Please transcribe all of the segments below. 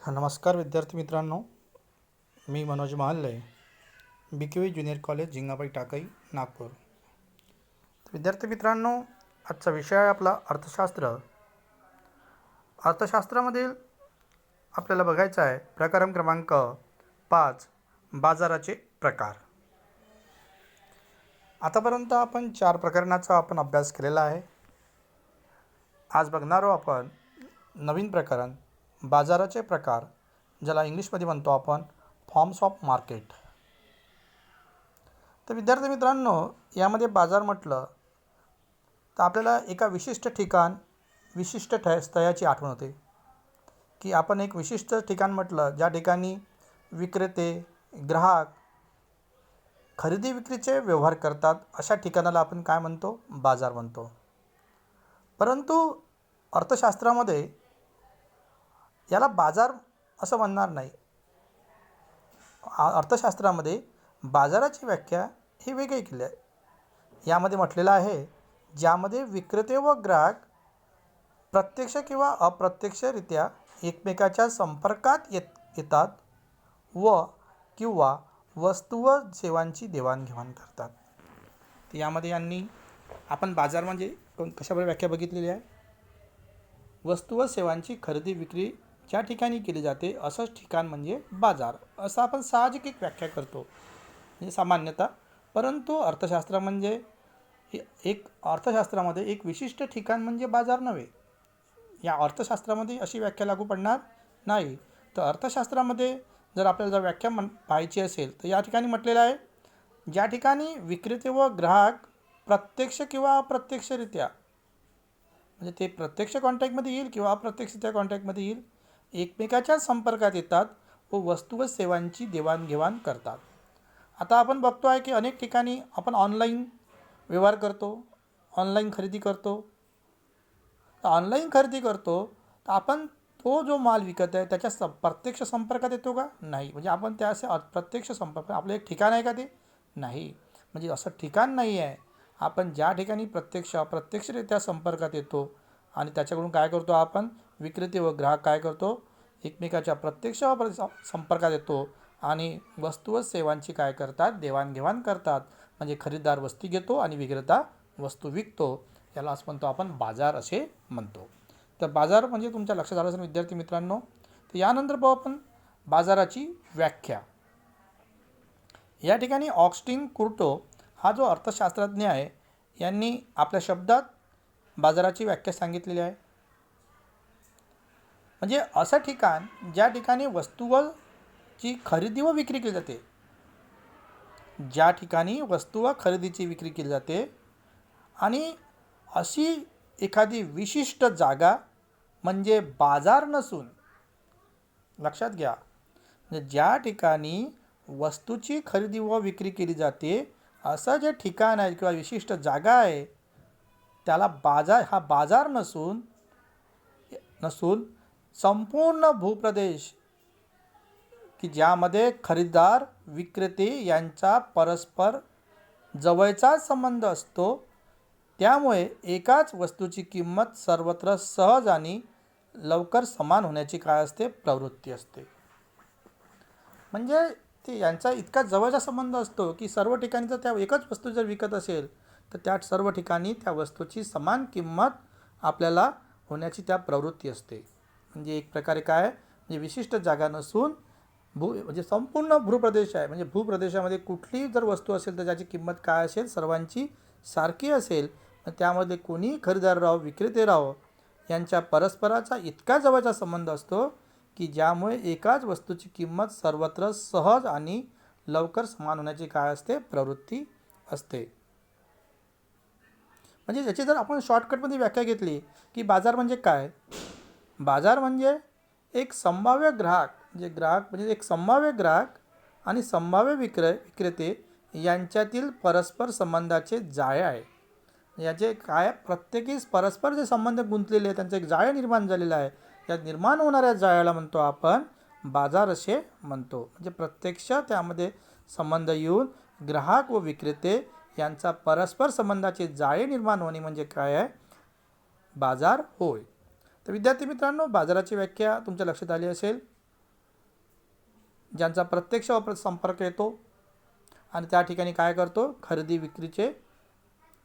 नमस्कार विद्यार्थी मित्रांनो, मी Manoj Mahalle, BKV junior college Jhingabai Takai Nagpur. विद्यार्थी मित्रांनो, आजचा विषय आहे आपला अर्थशास्त्र. अर्थशास्त्रामधील आपल्याला बघायचं आहे प्रकरण क्रमांक 5, बाजाराचे प्रकार. आतापर्यंत आपण 4 प्रकरणाचा अभ्यास केलेला आहे. आज बघणार आहोत आपण नवीन प्रकरण, बाजाराचे प्रकार, ज्याला इंग्लिशमध्ये म्हणतो आपण फॉर्म्स ऑफ मार्केट. तर विद्यार्थी मित्रांनो, यामध्ये बाजार म्हटलं तर आपल्याला एका विशिष्ट ठिकाण, विशिष्ट स्थळाची आठवण होते की आपण एक विशिष्ट ठिकाण म्हटलं ज्या ठिकाणी विक्रेते, ग्राहक खरेदी विक्रीचे व्यवहार करतात, अशा ठिकाणाला आपण काय म्हणतो? बाजार म्हणतो. परंतु अर्थशास्त्रामध्ये याला बाजार असं म्हणणार नाही. अर्थशास्त्रामध्ये बाजाराची व्याख्या ही वेगळी केली आहे. यामध्ये म्हटलेलं आहे ज्यामध्ये विक्रेते व ग्राहक प्रत्यक्ष किंवा अप्रत्यक्षरित्या एकमेकाच्या संपर्कात येतात व किंवा वस्तू व सेवांची देवाणघेवाण करतात. तर यामध्ये आपण बाजार म्हणजे कशाप्रकारे व्याख्या बघितलेली आहे? वस्तू व सेवांची खरेदी विक्री ज्या ठिकाणी केली जाते असंच ठिकाण म्हणजे बाजार, असं आपण साहजिक एक व्याख्या करतो म्हणजे सामान्यतः. परंतु अर्थशास्त्रामध्ये एक विशिष्ट ठिकाण म्हणजे बाजार नव्हे. या अर्थशास्त्रामध्ये अशी व्याख्या लागू पडणार नाही. तर अर्थशास्त्रामध्ये जर आपल्याला व्याख्या पाहायची असेल तर या ठिकाणी म्हटलेलं आहे ज्या ठिकाणी विक्रेते व ग्राहक प्रत्यक्ष किंवा अप्रत्यक्षरित्या, म्हणजे ते प्रत्यक्ष कॉन्टॅक्टमध्ये येईल किंवा अप्रत्यक्ष त्या कॉन्टॅक्टमध्ये येईल, एकमेकाच्या संपर्कात येतात व वस्तू व सेवांची देवाणघेवाण करतात. आता आपण बघतो आहे की अनेक ठिकाणी आपण ऑनलाईन व्यवहार करतो, ऑनलाईन खरेदी करतो. तर ऑनलाईन खरेदी करतो तर आपण तो जो माल विकत आहे त्याच्या प्रत्यक्ष संपर्कात येतो का? नाही. म्हणजे आपण त्याचे अप्रत्यक्ष संपर्क, आपलं एक ठिकाण आहे का ते? नाही. म्हणजे असं ठिकाण नाही आहे. आपण ज्या ठिकाणी प्रत्यक्ष अप्रत्यक्षरित्या संपर्कात येतो आणि त्याच्याकडून काय करतो, आपण विक्रेते व ग्राहक काय करतो, एकमेकाच्या प्रत्यक्ष संपर्कात येतो आणि वस्तू व सेवांची काय करतात, देवाणघेवाण करतात. म्हणजे खरेदीदार वस्तू घेतो आणि विक्रेता वस्तू विकतो. यालाच म्हणतो आपण बाजार असे म्हणतो. तर बाजार म्हणजे तुमच्या लक्षात आलं असेल विद्यार्थी मित्रांनो. तर यानंतर पाहू आपण बाजाराची व्याख्या. या ठिकाणी ऑगस्टिन कुर्टो हा जो अर्थशास्त्रज्ञ आहे यांनी आपल्या शब्दात बाजाराची व्याख्या सांगितलेली आहे. म्हणजे असं ठिकाण ज्या ठिकाणी वस्तू व ची खरेदी व विक्री केली जाते, ज्या ठिकाणी वस्तू व खरेदीची विक्री केली जाते आणि अशी एखादी विशिष्ट जागा म्हणजे बाजार नसून, लक्षात घ्या, म्हणजे ज्या ठिकाणी वस्तूची खरेदी व विक्री केली जाते असं जे ठिकाण आहे किंवा विशिष्ट जागा आहे त्याला हा बाजार नसून संपूर्ण भूप्रदेश की ज्यामध्ये खरेदीदार विक्रेते यांचा परस्पर जवळचा संबंध असतो, त्यामुळे एकाच वस्तूची किंमत सर्वत्र सहज आणि लवकर समान होण्याची काय असते, प्रवृत्ती असते. म्हणजे ते यांचा इतका जवळचा संबंध असतो की सर्व ठिकाणी जर त्या एकच वस्तू जर विकत असेल तर त्या सर्व ठिकाणी त्या वस्तूची समान किंमत आपल्याला होण्याची त्या प्रवृत्ती असते. म्हणजे एक प्रकारे काय, म्हणजे विशिष्ट जागा नसून म्हणजे संपूर्ण भूप्रदेश आहे. म्हणजे भूप्रदेशामध्ये कुठलीही जर वस्तू असेल तर त्याची किंमत काय असेल, सर्वांची सारखी असेल. त्यामध्ये कोणी खरेदीदार राहो, विक्रेते राहो, यांच्या परस्पराचा इतका जवळचा संबंध असतो की ज्यामुळे एकाच वस्तूची किंमत सर्वत्र सहज आणि लवकर समान होण्याची काय असते, प्रवृत्ती असते. म्हणजे याची जर आपण शॉर्टकटमध्ये व्याख्या घेतली की बाजार म्हणजे काय, बाजार म्हणजे एक संभाव्य ग्राहक, म्हणजे एक संभाव्य ग्राहक आणि संभाव्य विक्रेते यांच्यातील परस्पर संबंधाचे जाळे आहे. याचे काय, प्रत्येकी परस्पर जे संबंध गुंतलेले आहेत त्यांचं एक जाळं निर्माण झालेलं आहे. या निर्माण होणाऱ्या जाळ्याला म्हणतो आपण बाजार असे म्हणतो. म्हणजे प्रत्यक्ष त्यामध्ये संबंध येऊन ग्राहक व विक्रेते यांचा परस्पर संबंधाचे जाळे निर्माण होणे म्हणजे काय आहे, बाजार होय. तर विद्यार्थी मित्रांनो, बाजाराची व्याख्या तुमच्या लक्षात आली असेल. ज्यांचा प्रत्यक्ष संपर्क येतो आणि त्या ठिकाणी काय करतो, खरेदी विक्रीचे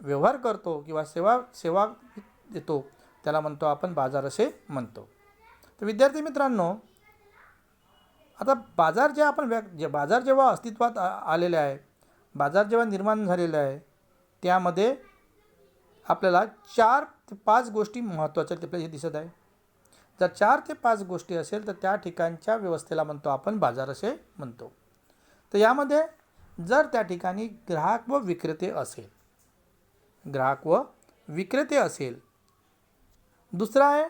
व्यवहार करतो किंवा सेवा देतो, त्याला म्हणतो आपण बाजार असे म्हणतो. तर विद्यार्थी मित्रांनो, आता बाजार जे आपण बाजार जेव्हा अस्तित्वात आलेले आहे, बाजार जेव्हा निर्माण झालेले आहे, त्यामध्ये आपल्याला 4 ते 5 गोष्टी महत्त्वाच्या आपल्याला हे दिसत आहे. जर 4 ते 5 गोष्टी असेल तर त्या ठिकाणच्या व्यवस्थेला म्हणतो आपण बाजार असे म्हणतो. तर यामध्ये जर त्या ठिकाणी ग्राहक व विक्रेते असेल, दुसरा आहे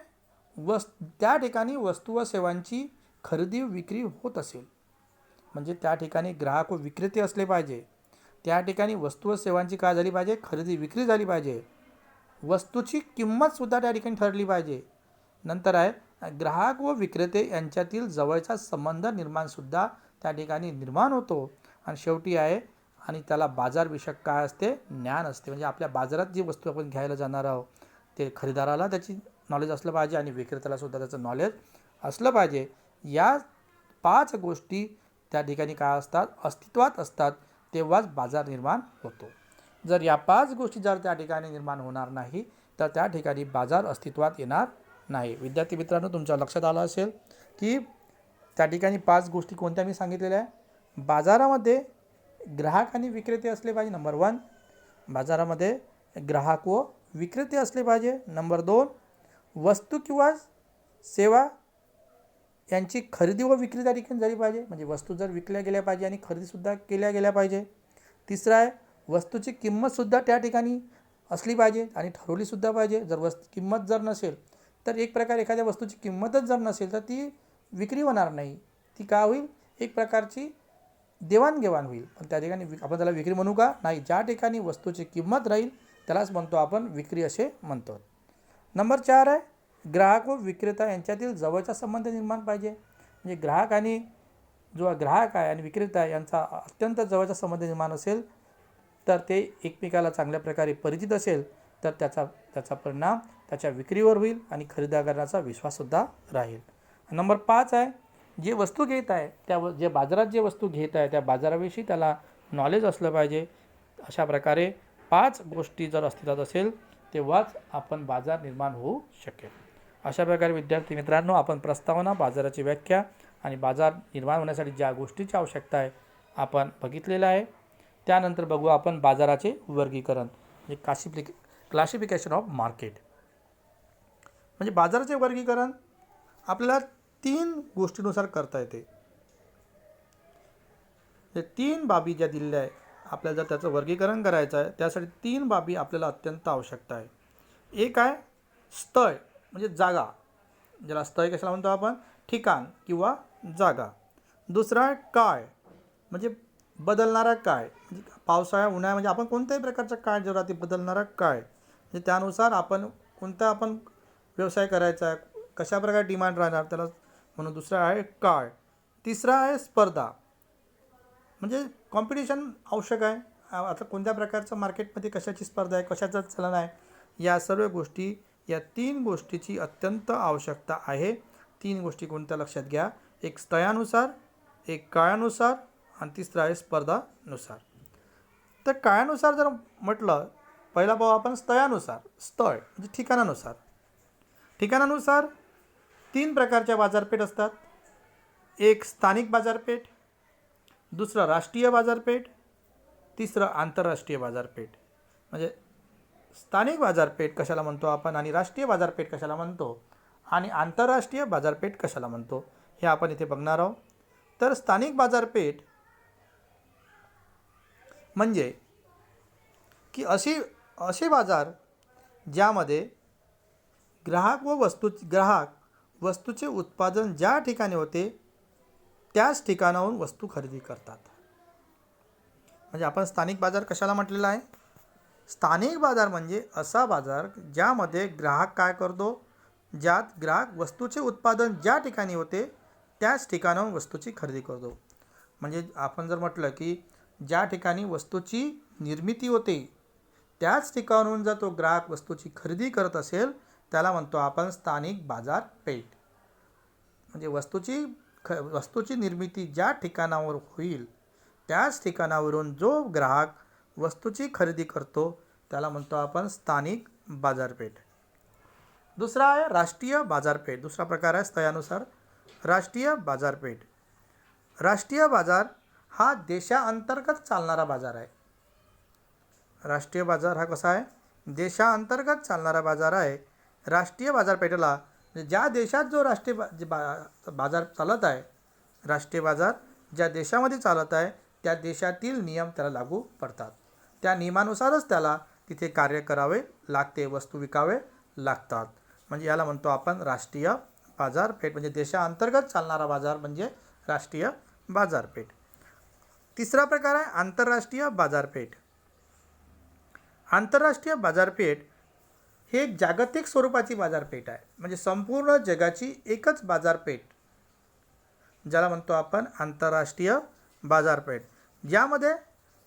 त्या ठिकाणी वस्तू व सेवांची खरेदी विक्री होत असेल, म्हणजे त्या ठिकाणी ग्राहक व विक्रेते असले पाहिजे, त्या ठिकाणी वस्तू व सेवांची काय झाली पाहिजे, खरेदी विक्री झाली पाहिजे, वस्तूची किंमतसुद्धा त्या ठिकाणी ठरली पाहिजे. नंतर आहे ग्राहक व विक्रेते यांच्यातील जवळचा संबंध निर्माणसुद्धा त्या ठिकाणी निर्माण होतो. आणि शेवटी आहे आणि त्याला बाजारविषयक काय असते, ज्ञान असते. म्हणजे आपल्या बाजारात जी वस्तू आपण घ्यायला जाणार आहोत ते खरेदीदाराला त्याची नॉलेज असलं पाहिजे आणि विक्रेत्यालासुद्धा त्याचं नॉलेज असलं पाहिजे. या 5 गोष्टी त्या ठिकाणी काय असतात, अस्तित्वात असतात, तेव्हाच बाजार निर्माण होतो. जर या 5 गोष्टी जर त्या ठिकाणी निर्माण होणार नाही तर त्या ठिकाणी बाजार अस्तित्वात येणार नाही. विद्यार्थी मित्रांनो, तुमच्या लक्षात आलं असेल की त्या ठिकाणी 5 गोष्टी कोणत्या मी सांगितलेल्या आहे. बाजारामध्ये ग्राहक आणि विक्रेते असले पाहिजे, नंबर 1. बाजारामध्ये ग्राहक व विक्रेते असले पाहिजे, नंबर 2. वस्तू किंवा सेवा यांची खरेदी व विक्री त्या ठिकाणी झाली पाहिजे, म्हणजे वस्तू जर विकल्या गेल्या पाहिजे आणि खरेदीसुद्धा केल्या गेल्या पाहिजे. तिसरं आहे वस्तूची किंमतसुद्धा त्या ठिकाणी असली पाहिजे आणि ठरवलीसुद्धा पाहिजे. जर किंमत जर नसेल तर एक प्रकारे एखाद्या वस्तूची किंमतच जर नसेल तर ती विक्री होणार नाही, ती काय होईल, एक प्रकारची देवाणघेवाण होईल. पण त्या ठिकाणी आपण त्याला विक्री म्हणू का, नाही. ज्या ठिकाणी वस्तूची किंमत राहील त्यालाच म्हणतो आपण विक्री असे म्हणतो. नंबर 4 आहे ग्राहक व विक्रेता यांच्यातील जवळचा संबंध निर्माण पाहिजे, म्हणजे ग्राहक आहे आणि विक्रेता यांचा अत्यंत जवळचा संबंध निर्माण असेल तर ते एकमेकाला चांगल्या प्रकारे परिचित असेल तर त्याचा परिणाम त्याच्या विक्रीवर होईल आणि खरेदीदाराचा विश्वाससुद्धा राहील. नंबर 5 आहे जे वस्तू घेत आहे जे बाजारात जे वस्तू घेत आहे त्या बाजाराविषयी त्याला नॉलेज असलं पाहिजे. अशा प्रकारे 5 गोष्टी जर अस्तित्वात असेल तेव्हाच आपण बाजार निर्माण होऊ शकेल. अशा प्रकारे विद्यार्थी मित्रांनो, आपण प्रस्तावना, बाजाराची व्याख्या आणि बाजार निर्माण होण्यासाठी ज्या गोष्टीची आवश्यकता आहे आपण बघितलेलं आहे. त्यानंतर बघू आपण बाजाराचे वर्गीकरण, म्हणजे क्लासिफिकेशन ऑफ मार्केट. म्हणजे बाजाराचे वर्गीकरण आपल्याला 3 गोष्टीनुसार करता येते. 3 बाबी ज्या दिलेल्या आहे, आपल्याला जर त्याचं वर्गीकरण करायचं आहे त्यासाठी 3 बाबी आपल्याला अत्यंत आवश्यकता आहे. एक आहे स्थळ, म्हणजे जागा, ज्याला स्थळ कशाला म्हणतो आपण, ठिकाण किंवा जागा. दुसरा आहे काळ, म्हणजे बदलणारा काळ, म्हणजे पावसाळा उन्हाळा, म्हणजे आपण कोणत्याही प्रकारचा काळ जो राहते बदलणारा काळ, म्हणजे त्यानुसार आपण कोणता व्यवसाय करायचा आहे, कशा प्रकारे डिमांड राहणार त्याला म्हणून. दुसरा आहे काळ. तिसरा आहे स्पर्धा, म्हणजे कॉम्पिटिशन आवश्यक आहे. आता कोणत्या प्रकारचं मार्केटमध्ये कशाची स्पर्धा आहे, कशाचं चलन आहे, या सर्व गोष्टी, या 3 गोष्टीची अत्यंत आवश्यकता आहे. 3 गोष्टी कोणत्या लक्षात घ्या, एक स्थळानुसार, एक काळानुसार आणि तिसरा आहे स्पर्धानुसार. तर काळानुसार जर म्हटलं, पहिला पाहू आपण स्थळानुसार. स्थळ म्हणजे ठिकाणानुसार 3 प्रकारच्या बाजारपेठ असतात. एक स्थानिक बाजारपेठ, दुसरं राष्ट्रीय बाजारपेठ, तिसरं आंतरराष्ट्रीय बाजारपेठ. म्हणजे स्थानिक बाजारपेठ कशाला म्हणतो आपण आणि राष्ट्रीय बाजारपेठ कशाला म्हणतो आणि आंतरराष्ट्रीय बाजारपेठ कशाला म्हणतो हे आपण इथे बघणार आहोत. तर स्थानिक बाजारपेठ म्हणजे की असे बाजार ज्यामध्ये ग्राहक वस्तूचे उत्पादन ज्या ठिकाणी होते त्याच ठिकाणाहून वस्तू खरेदी करतात. म्हणजे आपण स्थानिक बाजार कशाला म्हटलेला आहे, स्थानिक बाजार म्हणजे असा बाजार ज्यामध्ये ग्राहक काय करतो, ज्यात ग्राहक वस्तूचे उत्पादन ज्या ठिकाणी होते त्याच ठिकाणाहून वस्तूची खरेदी करतो. म्हणजे आपण जर म्हटलं की ज्या ठिकाणी वस्तूची निर्मिती होते त्याच ठिकाणाहून जर तो ग्राहक वस्तूची खरेदी करत असेल त्याला म्हणतो आपण स्थानिक बाजारपेठ. म्हणजे वस्तूची वस्तूची निर्मिती ज्या ठिकाणावर होईल त्याच ठिकाणावरून जो ग्राहक वस्तूची खरेदी करतो त्याला म्हणतो आपण स्थानिक बाजारपेठ. दुसरा आहे राष्ट्रीय बाजारपेठ. दुसरा प्रकार आहे स्थळानुसार राष्ट्रीय बाजारपेठ. राष्ट्रीय बाजार हा देशांतर्गत चालणारा बाजार आहे. राष्ट्रीय बाजार हा कसा आहे? देशांतर्गत चालणारा बाजार आहे. राष्ट्रीय बाजारपेठेला ज्या देशात जो राष्ट्रीय बाजार चालत आहे, राष्ट्रीय बाजार ज्या देशामध्ये चालत आहे त्या देशातील नियम त्याला लागू पडतात. त्या नियमानुसारच त्याला तिथे कार्य करावे लागते, वस्तू विकावे लागतात. म्हणजे याला म्हणतो आपण राष्ट्रीय बाजारपेठ. म्हणजे देशांतर्गत चालणारा बाजार म्हणजे राष्ट्रीय बाजारपेठ. तिसरा प्रकार आहे आंतरराष्ट्रीय बाजारपेठ. आंतरराष्ट्रीय बाजारपेठ ही एक जागतिक स्वरूपाची बाजारपेठ आहे. म्हणजे संपूर्ण जगाची एकच बाजारपेठ ज्याला म्हणतो आपण आंतरराष्ट्रीय बाजारपेठ, ज्यामध्ये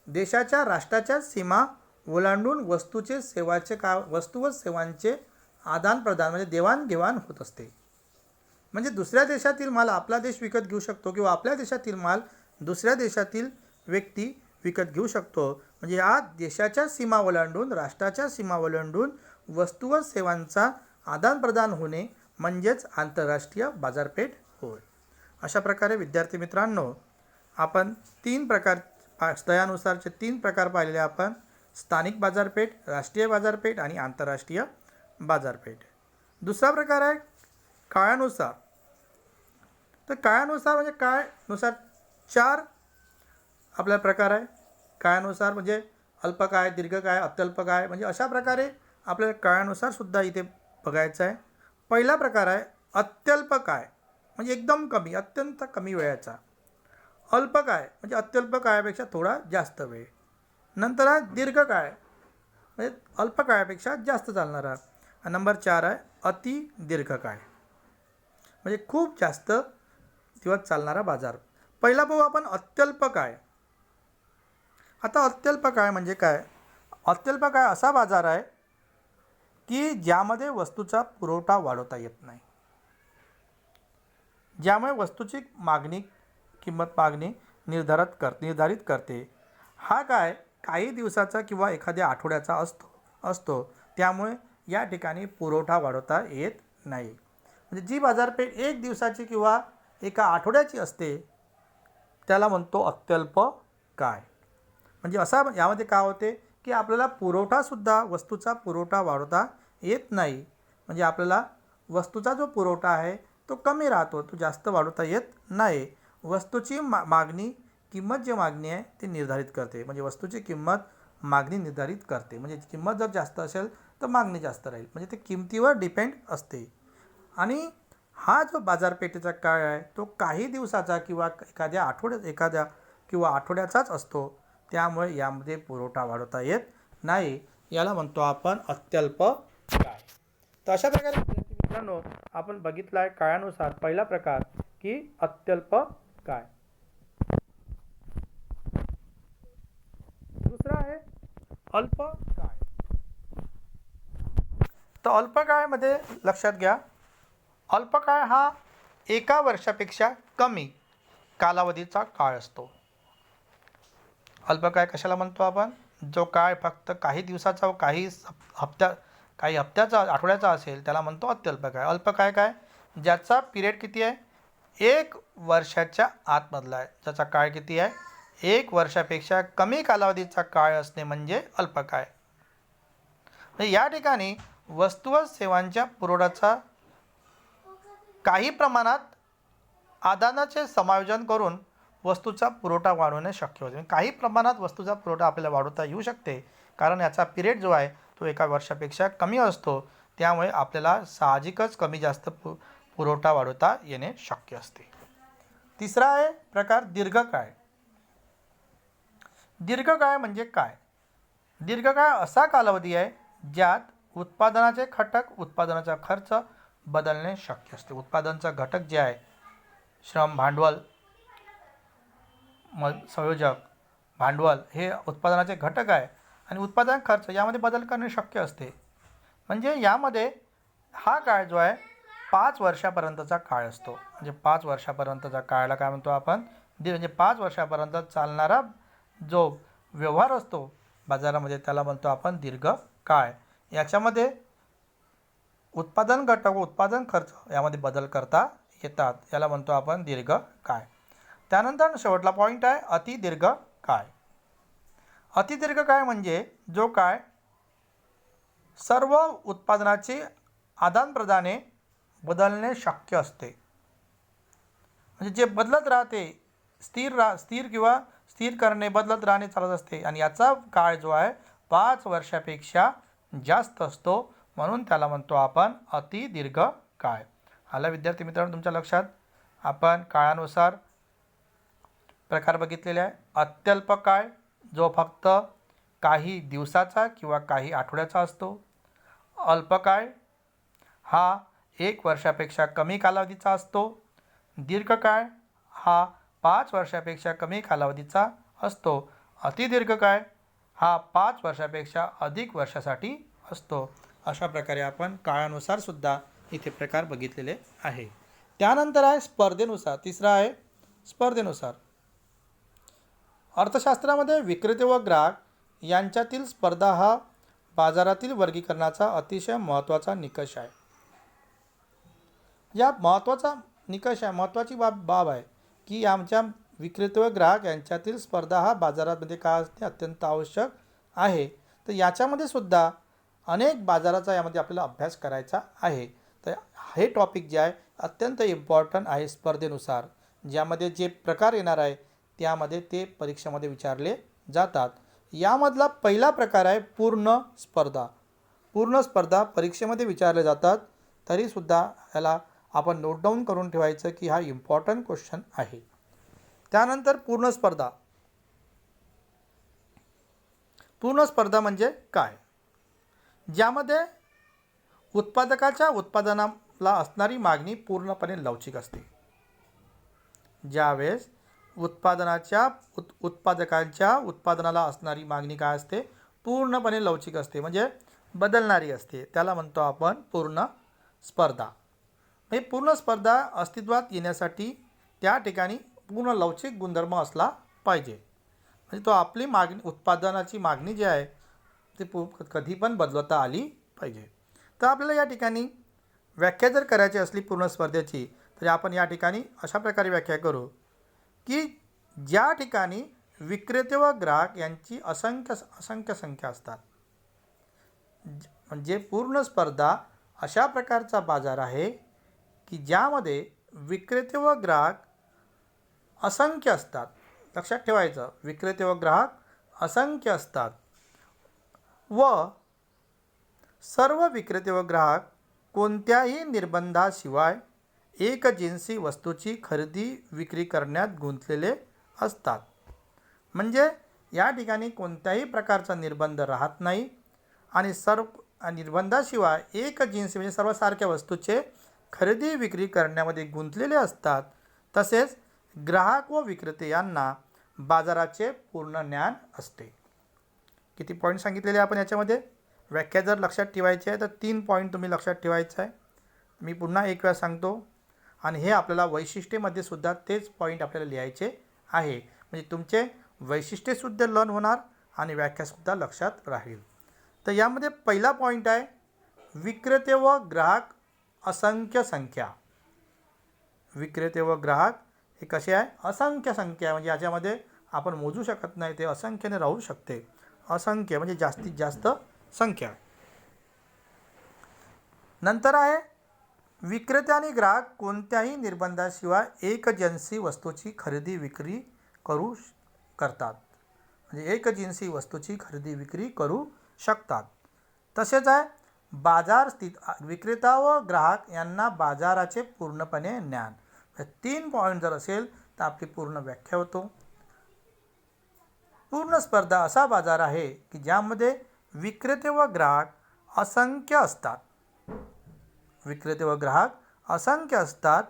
देशाच्या राष्ट्राच्या सीमा ओलांडून वस्तू व सेवांचे आदानप्रदान म्हणजे देवाणघेवाण होत असते. म्हणजे दुसऱ्या देशातील माल आपला देश विकत घेऊ शकतो किंवा आपल्या देशातील माल दुसऱ्या देशातील व्यक्ती विकत घेऊ शकतो. म्हणजे या देशाच्या सीमा ओलांडून, राष्ट्राच्या सीमा ओलांडून वस्तू व सेवांचा आदानप्रदान होणे म्हणजेच आंतरराष्ट्रीय बाजारपेठ होय. अशा प्रकारे विद्यार्थी मित्रांनो, आपण 3 प्रकार स्थळानुसारचे 3 प्रकार पाहिलेले. आपण स्थानिक बाजारपेठ, राष्ट्रीय बाजारपेठ आणि आंतरराष्ट्रीय बाजारपेठ. दुसरा प्रकार आहे काळानुसार. तर काळानुसार म्हणजे काळानुसार 4 आपला प्रकार आहे. काळानुसार म्हणजे अल्पकाळ, दीर्घकाळ, अत्यल्पकाळ, म्हणजे अशा प्रकारे आपल्याला काळानुसार सुद्धा इथे बघायचं आहे. पहिला प्रकार आहे अत्यल्पकाळ, म्हणजे एकदम कमी, अत्यंत कमी वेळाचा. अल्पकाळ म्हणजे अत्यल्प काळापेक्षा थोडा जास्त वेळ. नंतर आहे दीर्घकाळ, म्हणजे अल्प काळापेक्षा जास्त चालणारा. नंबर 4 आहे अति दीर्घकाळ, म्हणजे खूप जास्त दिवस चालणारा बाजार. पहिला पाहू आपण अत्यल्प काळ. आता अत्यल्प काळ म्हणजे काय? अत्यल्प काळ असा बाजार आहे की ज्यामध्ये वस्तूचा पुरवठा वाढवता येत नाही, ज्यामुळे वस्तूची किंमत मागणी निर्धारित करते. हा काय काही दिवसाचा किंवा एखाद्या आठवड्याचा असतो. त्यामुळे या ठिकाणी पुरवठा वाढवता येत नाही. म्हणजे जी बाजारपेठ 1 दिवसाची किंवा एका आठवड्याची असते त्याला म्हणतो अत्यल्प काळ. म्हणजे असा यामध्ये काय होते की आपल्याला वस्तूचा पुरवठा वाढवता येत नाही. म्हणजे आपल्याला वस्तूचा जो पुरवठा आहे तो कमी राहतो, तो जास्त वाढवता येत नाही. वस्तूची किंमत जी मागणी आहे ती निर्धारित करते. म्हणजे वस्तूची किंमत मागणी निर्धारित करते. म्हणजे किंमत जर जास्त असेल तर मागणी जास्त राहील. म्हणजे ते किमतीवर डिपेंड असते. आणि हा जो बाजारपेठेचा काळ आहे तो काही दिवसाचा किंवा एखाद्या आठवड्याचाच असतो. त्यामुळे यामध्ये पुरवठा वाढवता येत नाही. याला म्हणतो आपण अत्यल्प काळ. तर अशा प्रकारे विद्यार्थी मित्रांनो, आपण बघितला आहे काळानुसार पहिला प्रकार की अत्यल्प काळ. दुसरा आहे अल्प काळ. तर अल्प काळामध्ये लक्षात घ्या, अल्प काळ हा 1 वर्षापेक्षा कमी कालावधीचा काळ असतो. अल्प काळ कशाला म्हणतो आपण? जो काळ फक्त काही दिवसाचा व काही हप्त्याचा, आठवड्याचा असेल त्याला म्हणतो अत्यल्प काळ. अल्प काळ काय? ज्याचा पिरियड किती आहे? 1 वर्षाच्या आतमधला आहे. ज्याचा काळ किती आहे? 1 वर्षापेक्षा कमी कालावधीचा काळ असणे म्हणजे अल्प काळ. या ठिकाणी वस्तू व सेवांच्या पुरवठ्याचा काही प्रमाणात आदानाचे समायोजन करून वस्तूचा पुरवठा वाढवणे शक्य होते. काही प्रमाणात वस्तूचा पुरवठा आपल्याला वाढवता येऊ शकते, कारण याचा पिरियड जो आहे तो 1 वर्षापेक्षा कमी असतो. त्यामुळे आपल्याला साहजिकच कमी जास्त पुरवठा वाढवता येणे शक्य असते. तिसरा आहे प्रकार दीर्घकाळ. दीर्घकाळ म्हणजे काय? दीर्घकाळ असा कालावधी आहे ज्यात उत्पादनाचे घटक, उत्पादनाचा खर्च बदलणे शक्य असते. उत्पादनाचा घटक जे आहे, श्रम, भांडवल, संयोजक, भांडवल हे उत्पादनाचे घटक आहे आणि उत्पादन खर्च यामध्ये बदल करणे शक्य असते. म्हणजे यामध्ये हा काळ जो आहे 5 वर्षापर्यंतचा काळ असतो. म्हणजे 5 वर्षापर्यंतचा काळाला काय म्हणतो आपण? म्हणजे 5 वर्षापर्यंत चालणारा जो व्यवहार असतो बाजारामध्ये त्याला म्हणतो आपण दीर्घ काळ. याच्यामध्ये उत्पादन घटक व उत्पादन खर्च यामध्ये बदल करता येतात. याला म्हणतो आपण दीर्घ काळ. त्यानंतर शेवटला पॉईंट आहे अतिदीर्घ काळ. अतिदीर्घ काळ म्हणजे जो काळ सर्व उत्पादनाची आदानप्रदाने बदलणे शक्य असते. म्हणजे जे बदलत राहते, स्थिर किंवा स्थिर करणे, बदलत राहणे चालत असते आणि याचा काळ जो आहे 5 वर्षापेक्षा जास्त असतो. म्हणून त्याला म्हणतो आपण अतिदीर्घ काळ. आला विद्यार्थी मित्रांनो तुमच्या लक्षात? आपण काळानुसार प्रकार बघितलेले आहे. अत्यल्प काळ जो फक्त काही दिवसाचा किंवा काही आठवड्याचा असतो. अल्पकाळ हा 1 वर्षापेक्षा कमी कालावधीचा असतो. दीर्घकाळ हा 5 वर्षापेक्षा कमी कालावधीचा असतो. अतिदीर्घकाळ हा 5 वर्षापेक्षा अधिक वर्षासाठी असतो. अशा प्रकारे आपण काळानुसार सुद्धा इथे प्रकार बघितलेले आहे. त्यानंतर आहे स्पर्धेनुसार. तिसरा आहे स्पर्धेनुसार. अर्थशास्त्रामध्ये विक्रेते व ग्राहक यांच्यातील स्पर्धा हा बाजारातील वर्गीकरणाचा अतिशय महत्त्वाचा निकष आहे. या महत्त्वाचा निकष आहे, महत्त्वाची बाब आहे की आमच्या विक्रेते व ग्राहक यांच्यातील स्पर्धा हा बाजारामध्ये काय असणे अत्यंत आवश्यक आहे. तर याच्यामध्ये सुद्धा अनेक बाजाराचा यामध्ये आपल्याला अभ्यास करायचा आहे. तर हे टॉपिक जे आहे अत्यंत इम्पॉर्टंट आहे स्पर्धेनुसार. ज्यामध्ये जे प्रकार येणार आहे त्यामध्ये ते परीक्षेमध्ये विचारले जातात. यामधला पहिला प्रकार आहे पूर्ण स्पर्धा. पूर्ण स्पर्धा परीक्षेमध्ये विचारले जातात. तरीसुद्धा याला आपण नोट डाऊन करून ठेवायचं की हा इम्पॉर्टंट क्वेश्चन आहे. त्यानंतर पूर्ण स्पर्धा. पूर्ण स्पर्धा म्हणजे काय? ज्यामध्ये उत्पादकाच्या उत्पादनाला असणारी मागणी पूर्णपणे लवचिक असते. ज्यावेळेस उत्पादकांच्या उत्पादनाला असणारी मागणी काय असते? पूर्णपणे लवचिक असते, म्हणजे बदलणारी असते. त्याला म्हणतो आपण पूर्ण स्पर्धा. हे पूर्ण स्पर्धा अस्तित्वात येण्यासाठी त्या ठिकाणी पूर्ण लवचिक गुणधर्म असला पाहिजे. म्हणजे तो आपली मागणी, उत्पादनाची मागणी जी आहे ती कधी पण बदलता आली पाहिजे. तर आपल्याला या ठिकाणी व्याख्या जर करायची असली पूर्ण स्पर्धेची तर आपण या ठिकाणी अशा प्रकारे व्याख्या करू की ज्या ठिकाणी विक्रेते व ग्राहक यांची असंख्य संख्या असतात. म्हणजे पूर्ण स्पर्धा अशा प्रकारचा बाजार आहे की ज्यामध्ये विक्रेते व ग्राहक असंख्य असतात. लक्षात ठेवायचं, विक्रेते व ग्राहक असंख्य असतात व सर्व विक्रेते व ग्राहक कोणत्याही निर्बंधाशिवाय एकजिन्सी वस्तूची खरेदी विक्री करण्यात गुंतलेले असतात. म्हणजे या ठिकाणी कोणत्याही प्रकारचा निर्बंध राहत नाही आणि सर्व निर्बंधाशिवाय एकजिन्सी म्हणजे सर्वसारख्या वस्तूचे खरेदी विक्री करण्यामध्ये गुंतलेले असतात. तसेच ग्राहक व विक्रेते यांना बाजाराचे पूर्ण ज्ञान असते. किती पॉईंट सांगितलेले आपण याच्यामध्ये? व्याख्या जर लक्षात ठेवायची आहे तर 3 पॉईंट तुम्ही लक्षात ठेवायचं आहे. मी पुन्हा एक वेळा सांगतो आणि हे आपल्याला वैशिष्ट्येमध्ये सुद्धा तेच पॉईंट आपल्याला लिहायचे आहे. म्हणजे तुमचे वैशिष्ट्येसुद्धा लर्न होणार आणि व्याख्यासुद्धा लक्षात राहील. तर यामध्ये पहिला पॉईंट आहे विक्रेते व ग्राहक असंख्य संख्या. विक्रेते व ग्राहक हे कसे आहे? असंख्य संख्या. म्हणजे याच्यामध्ये आपण मोजू शकत नाही, ते असंख्यने राहू शकते. असंख्य म्हणजे जास्तीत जास्त संख्या. नंतर आहे विक्रेते आणि ग्राहक कोणत्याही निर्बंधाशिवाय एकजिन्सी वस्तूची खरेदी विक्री करतात. म्हणजे एकजिन्सी वस्तूची खरेदी विक्री करू शकतात. तसेच आहे बाजार विक्रेता व ग्राहक यांना बाजाराचे पूर्णपणे ज्ञान. 3 पॉईंट जर असेल तर आपली पूर्ण व्याख्या होतो. पूर्ण स्पर्धा असा बाजार आहे की ज्यामध्ये विक्रेते व ग्राहक असंख्य असतात. विक्रेते व ग्राहक असंख्य असतात.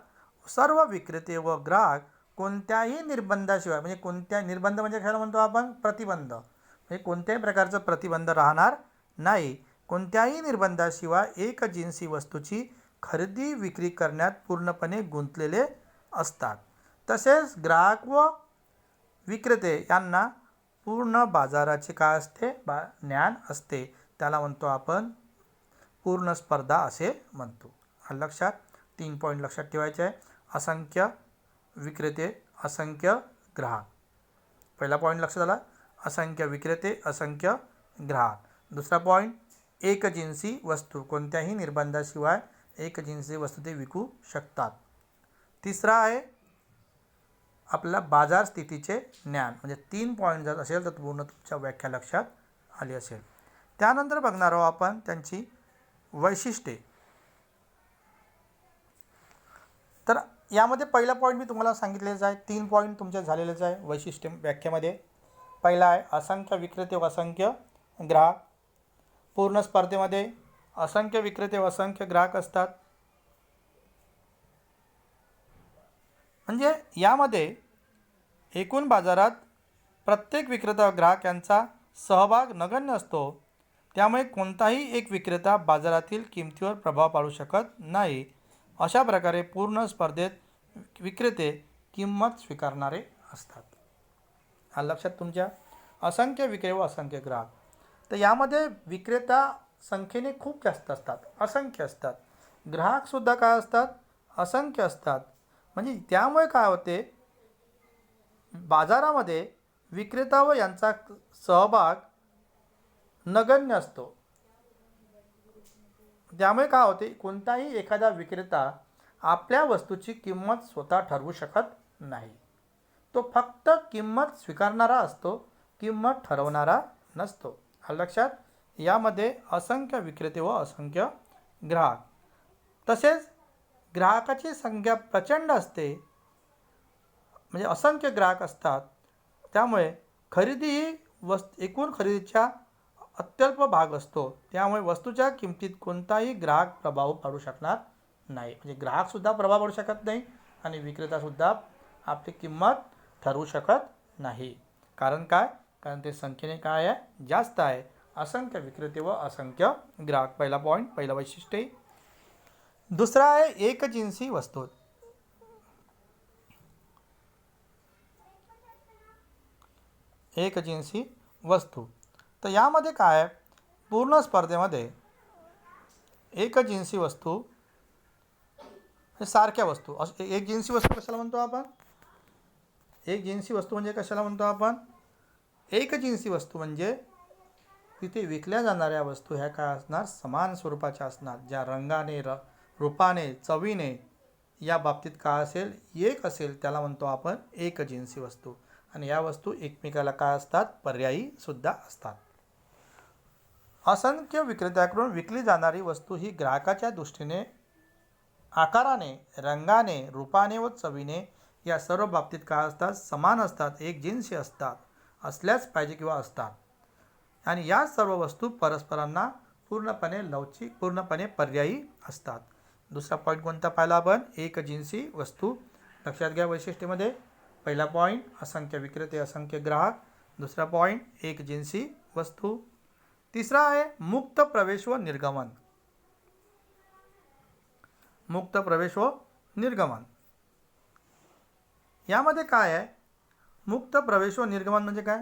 सर्व विक्रेते व ग्राहक कोणत्याही निर्बंधाशिवाय, म्हणजे कोणत्या निर्बंध म्हणजे काय म्हणतो आपण? प्रतिबंध. म्हणजे कोणत्याही प्रकारचा प्रतिबंध राहणार नाही. कोणत्याही निर्बंधाशिवाय एकजिन्सी वस्तूची खरेदी विक्री करण्यात पूर्णपणे गुंतलेले असतात. तसेच ग्राहक व विक्रेते यांना पूर्ण बाजाराचे काय असते ज्ञान असते. त्याला म्हणतो आपण पूर्ण स्पर्धा असे म्हणतो. लक्षात 3 पॉईंट लक्षात ठेवायचे आहे. असंख्य विक्रेते, असंख्य ग्राहक. पहिला पॉईंट लक्षात आला, असंख्य विक्रेते, असंख्य ग्राहक. दुसरा पॉईंट, एकजिन्सी वस्तू, कोणत्याही निर्बंधाशिवाय एकजिन्सी वस्तू ते विकू शकतात. तिसरा आहे आपला बाजार स्थितीचे ज्ञान. म्हणजे 3 पॉईंट जर असेल तर पूर्ण तुमच्या व्याख्या लक्षात आली असेल. त्यानंतर बघणार आहोत आपण त्यांची वैशिष्ट्ये. तर यामध्ये पहिला पॉईंट मी तुम्हाला सांगितलेच आहे. 3 पॉईंट तुमचे झालेलेच आहे वैशिष्ट्य व्याख्येमध्ये. पहिला आहे असंख्य विक्रेते व असंख्य ग्राहक. पूर्ण स्पर्धेमध्ये असंख्य विक्रेते व असंख्य ग्राहक असतात. म्हणजे यामध्ये एकूण बाजारात प्रत्येक विक्रेता व ग्राहक यांचा सहभाग नगण्य असतो. त्यामुळे कोणताही एक विक्रेता बाजारातील किमतीवर प्रभाव पाडू शकत नाही. अशा प्रकारे पूर्ण स्पर्धेत विक्रेते किंमत स्वीकारणारे असतात. लक्षात तुमच्या असंख्य विक्रेते व असंख्य ग्राहक. तर यामध्ये विक्रेता संख्येने खूप जास्त असतात, असंख्य असतात. ग्राहकसुद्धा काय असतात, असंख्य असतात. म्हणजे त्यामुळे काय होते, बाजारामध्ये विक्रेता व यांचा सहभाग नगण्य असतो. त्यामुळे काय होते, कोणताही एखादा विक्रेता आपल्या वस्तूची किंमत स्वतः ठरवू शकत नाही. तो फक्त किंमत स्वीकारणारा असतो, किंमत ठरवणारा नसतो. लक्षात. यामध्ये असंख्य विक्रेते व असंख्य ग्राहक. तसेच ग्राहकाची संख्या प्रचंड असते, म्हणजे असंख्य ग्राहक असतात. त्यामुळे खरेदी ही एकूण खरेदीच्या अत्यल्प भाग असतो. त्यामुळे वस्तूच्या किमतीत कोणताही ग्राहक प्रभाव पाडू शकणार नाही. म्हणजे ग्राहकसुद्धा प्रभाव पाडू शकत नाही आणि विक्रेतासुद्धा आपली किंमत ठरवू शकत नाही. कारण काय, कारण ते संख्येने काय आहे, जास्त आहे. असंख्य विक्रेते व असंख्य ग्राहक. पहिला पॉईंट, पहिला वैशिष्ट्य. दुसरा आहे एकजिन्सी वस्तू. एकजिन्सी वस्तू. तर यामध्ये काय आहे, पूर्ण स्पर्धेमध्ये एकजिन्सी वस्तू सारख्या वस्तू. एकजिन्सी वस्तू कशाला म्हणतो आपण, एकजिन्सी वस्तू म्हणजे कशाला म्हणतो आपण, एकजिन्सी वस्तू म्हणजे तिथे विकल्या जाणाऱ्या वस्तू ह्या काय असणार, समान स्वरूपाच्या असणार. ज्या रंगाने, रूपाने, चवीने या बाबतीत काय असेल, एक असेल, त्याला म्हणतो आपण एकजिन्सी वस्तू. आणि या वस्तू एकमेकाला काय असतात, पर्यायी सुद्धा असतात. असंख्य विक्रेत्याकडून विकली जाणारी वस्तू ही ग्राहकाच्या दृष्टीने आकाराने, रंगाने, रूपाने व चवीने या सर्व बाबतीत काय असतात, समान असतात, एकजिन्सी असतात, असल्याच पाहिजे किंवा असतात. आणि या सर्व वस्तू परस्परांना पूर्णपणे लवचिक, पूर्णपणे पर्यायी असतात. दुसरा पॉईंट कोणता पाहिला आपण, एकजिन्सी वस्तू. लक्षात घ्या वैशिष्ट्यामध्ये. पहिला पॉईंट असंख्य विक्रेते, असंख्य ग्राहक. दुसरा पॉईंट एकजिन्सी वस्तू. तिसरा आहे मुक्त प्रवेश व निर्गमन. मुक्त प्रवेश व निर्गमन. यामध्ये काय आहे, मुक्त प्रवेश व निर्गमन म्हणजे काय,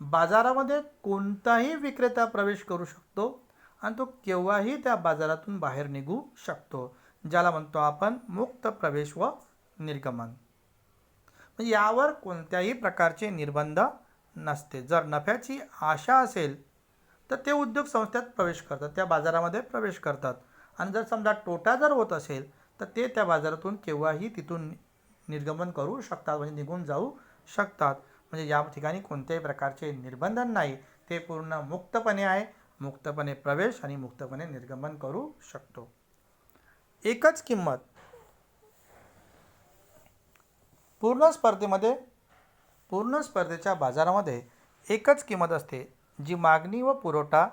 बाजारामध्ये कोणताही विक्रेता प्रवेश करू शकतो आणि तो केव्हाही त्या बाजारातून बाहेर निघू शकतो, ज्याला म्हणतो आपण मुक्त प्रवेश व निर्गमन. म्हणजे यावर कोणत्याही प्रकारचे निर्बंध नसते. जर नफ्याची आशा असेल तर ते उद्योग संस्थेत प्रवेश करतात, त्या बाजारामध्ये प्रवेश करतात. आणि जर समजा तोटा जर होत असेल तर ते त्या बाजारातून केव्हाही तिथून निर्गमन करू शकतात, म्हणजे निघून जाऊ शकतात. म्हणजे या ठिकाणी कोणत्याही प्रकारचे निर्बंधन नाही, ते पूर्ण मुक्तपणे आहे. मुक्तपणे प्रवेश आणि मुक्तपणे निर्गमन करू शकतो. एकच किंमत. पूर्ण स्पर्धेच्या बाजारामध्ये एकच किंमत असते, जी मागणी व पुरवठा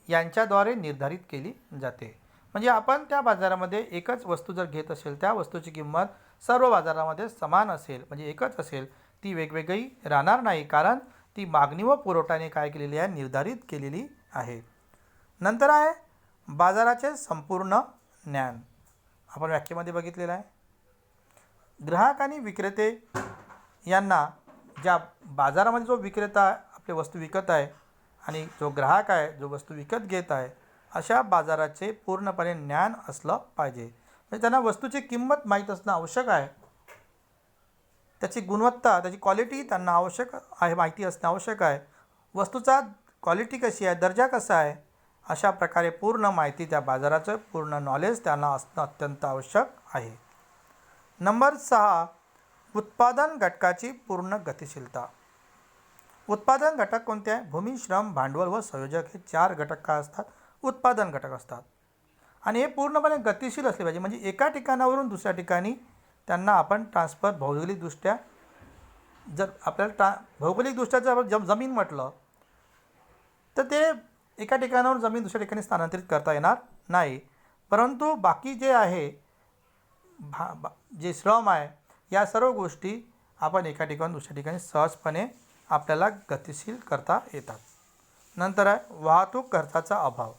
यांच्याद्वारे निर्धारित केली जाते. म्हणजे आपण त्या बाजारामध्ये एकच वस्तू जर घेत असेल, त्या वस्तूची किंमत सर्व बाजारामध्ये समान असेल, म्हणजे एकच असेल, ती वेगवेगळी राहणार नाही. कारण ती मागणी व पुरवठ्याने काय केलेली आहे, निर्धारित केलेली आहे. नंतर आहे बाजाराचे संपूर्ण ज्ञान आपण व्याख्येमध्ये बघितलेलं आहे. ग्राहक आणि विक्रेते यांना ज्या बाजारामध्ये जो विक्रेता आपली वस्तू विकत आहे आणि जो ग्राहक आहे जो वस्तू विकत घेत आहे अशा बाजाराचे पूर्णपणे ज्ञान असलं पाहिजे. म्हणजे त्यांना वस्तूची किंमत माहीत असणं आवश्यक आहे, त्याची गुणवत्ता त्याची क्वालिटी त्यांना आवश्यक आहे माहिती असणं आवश्यक आहे. वस्तूचा क्वालिटी कशी आहे, दर्जा कसा आहे, अशा प्रकारे पूर्ण माहिती त्या बाजाराचं पूर्ण नॉलेज त्यांना असणं अत्यंत आवश्यक आहे. नंबर 6, उत्पादन घटकाची पूर्ण गतिशीलता. उत्पादन घटक कोणते आहे? भूमी, श्रम, भांडवल व संयोजक हे 4 घटक काय असतात? उत्पादन घटक असतात. आणि हे पूर्णपणे गतिशील असले पाहिजे. म्हणजे एका ठिकाणावरून दुसऱ्या ठिकाणी त्यांना आपण ट्रान्सफर भौगोलिकदृष्ट्या जर आपल्याला भौगोलिकदृष्ट्या जर जमीन म्हटलं तर ते एका ठिकाणावरून जमीन दुसऱ्या ठिकाणी स्थानांतरित करता येणार नाही. परंतु बाकी जे आहे जे श्रम आहे या सर्व गोष्टी आपण एका ठिकाणी दुसऱ्या ठिकाणी सहजपणे आपल्याला गतिशील करता येतात. नंतर आहे वाहतूक खर्चाचा अभाव.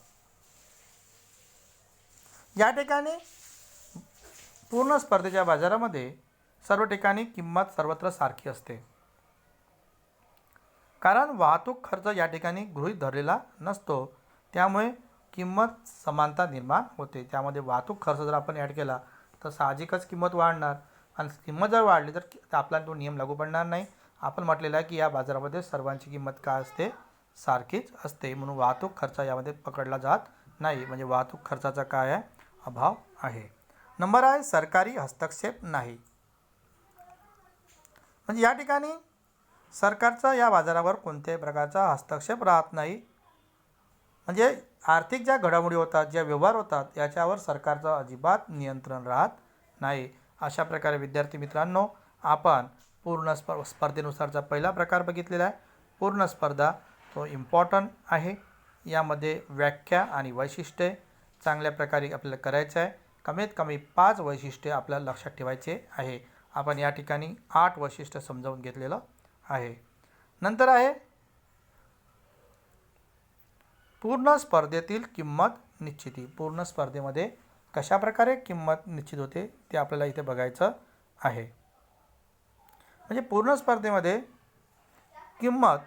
या ठिकाणी पूर्ण स्पर्धेच्या बाजारामध्ये सर्व ठिकाणी किंमत सर्वत्र सारखी असते, कारण वाहतूक खर्च या ठिकाणी गृहीत धरलेला नसतो. त्यामुळे किंमत समानता निर्माण होते. त्यामध्ये वाहतूक खर्च जर आपण ॲड केला तर साहजिकच किंमत वाढणार आणि किंमत जर वाढली तर आपल्याला तो नियम लागू पडणार नाही. आपण म्हटलेलं आहे की या बाजारामध्ये सर्वांची किंमत काय असते? सारखीच असते. म्हणून वाहतूक खर्च यामध्ये पकडला जात नाही. म्हणजे वाहतूक खर्चाचा काय आहे? अभाव आहे. नंबर आहे सरकारी हस्तक्षेप नाही. म्हणजे या ठिकाणी सरकारचा या बाजारावर कोणत्याही प्रकारचा हस्तक्षेप राहत नाही. म्हणजे आर्थिक ज्या घडामोडी होतात, ज्या व्यवहार होतात याच्यावर सरकारचं अजिबात नियंत्रण राहत नाही. अशा प्रकारे विद्यार्थी मित्रांनो आपण पूर्ण स्पर्धेनुसारचा पहिला प्रकार बघितलेला आहे. पूर्ण स्पर्धा तो इम्पॉर्टंट आहे. यामध्ये व्याख्या आणि वैशिष्ट्ये चांगल्या प्रकारे आपल्याला करायचं आहे. कमीत कमी 5 वैशिष्ट्ये आपल्याला लक्षात ठेवायचे आहे. आपण या ठिकाणी 8 वैशिष्ट्य समजावून घेतलेलं आहे. नंतर आहे पूर्ण स्पर्धेतील किंमत निश्चिती. पूर्ण स्पर्धेमध्ये कशा प्रकारे किंमत निश्चित होते ते आपल्याला इथे बघायचं आहे. म्हणजे पूर्ण स्पर्धेमध्ये किंमत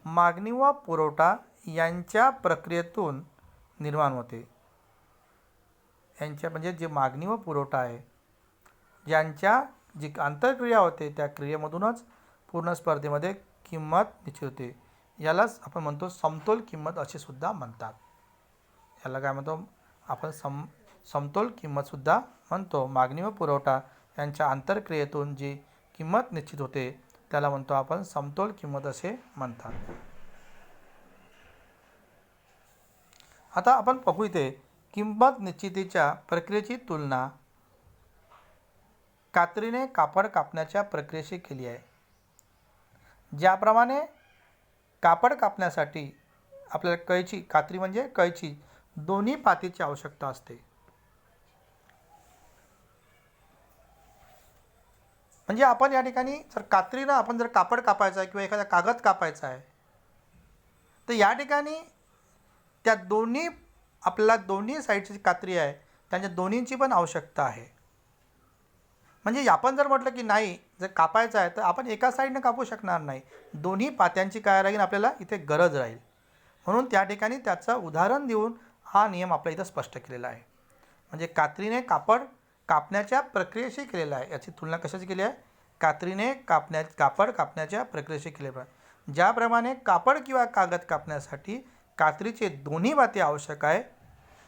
मागणी व पुरवठा यांच्या प्रक्रियेतून निर्माण होते. यांच्या म्हणजे जे मागणी व पुरवठा आहे यांच्या जी आंतरक्रिया होते त्या क्रियेमधूनच पूर्ण स्पर्धेमध्ये किंमत निश्चित होते. यालाच आपण म्हणतो समतोल किंमत असे सुद्धा म्हणतात. याला काय म्हणतो आपण? समतोल किंमतसुद्धा म्हणतो. मागणी व पुरवठा यांच्या आंतरक्रियेतून जी किंमत निश्चित होते त्याला म्हणतो आपण समतोल किंमत असे म्हणतात. आता आपण बघू इथे किंमत निश्चितीच्या प्रक्रियेची तुलना कात्रीने कापड कापण्याच्या प्रक्रियेशी केली आहे. ज्याप्रमाणे कापड कापण्यासाठी आपल्याला कैची, कात्री म्हणजे कैची, दोन्ही पातीची आवश्यकता असते. म्हणजे आपण या ठिकाणी जर कात्रीनं आपण जर कापड कापायचं आहे किंवा एखादा कागद कापायचा आहे तर या ठिकाणी त्या दोन्ही आपल्याला दोन्ही साईडची कात्री आहे त्यांच्या दोन्हींची पण आवश्यकता आहे. म्हणजे आपण जर म्हटलं की नाही जर कापायचं आहे तर आपण एका साईडनं कापू शकणार नाही. दोन्ही पात्यांची काय राहील आपल्याला इथे गरज राहील. म्हणून त्या ठिकाणी त्याचं उदाहरण देऊन हा नियम आपल्या इथं स्पष्ट केलेला आहे. म्हणजे कात्रीने कापड कापण्याच्या प्रक्रियेशी केलेला आहे. याची तुलना कशाची केली आहे? कात्रीने कापड कापण्याच्या प्रक्रियेशी केलेली आहे. ज्याप्रमाणे कापड किंवा कागद कापण्यासाठी कात्रीचे दोन्ही पाते आवश्यक आहे